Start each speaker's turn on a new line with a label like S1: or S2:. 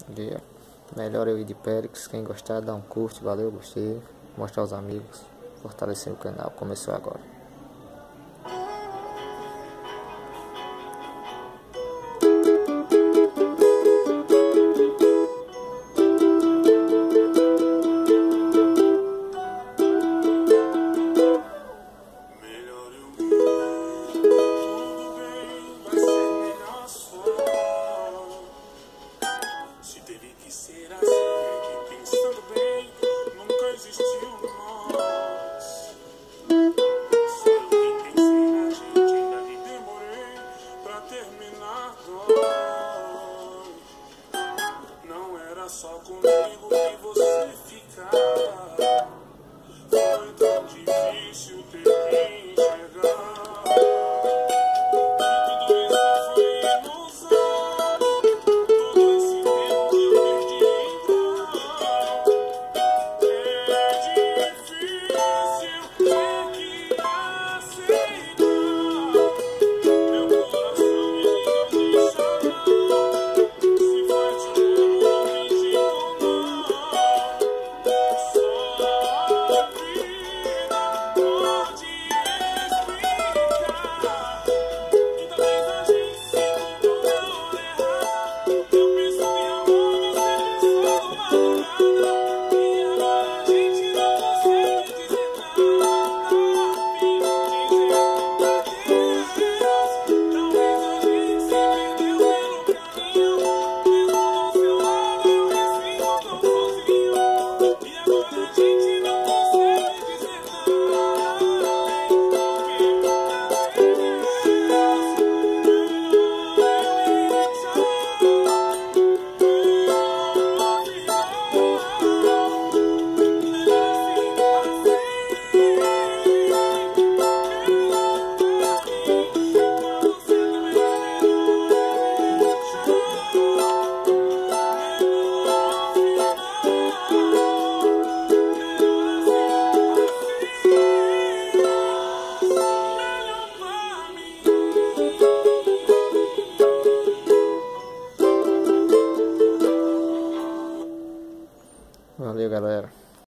S1: Dia. Melhor eu ir de Périx. Quem gostar, dá um curte. Valeu, gostei. Mostrar aos amigos. Fortalecer o canal. Começou agora.
S2: Se teve que ser assim, é que pensando bem, nunca existiu nós. Se eu nem pensei na gente, ainda nem demorei pra terminar dói. Não era só comigo que você ficava.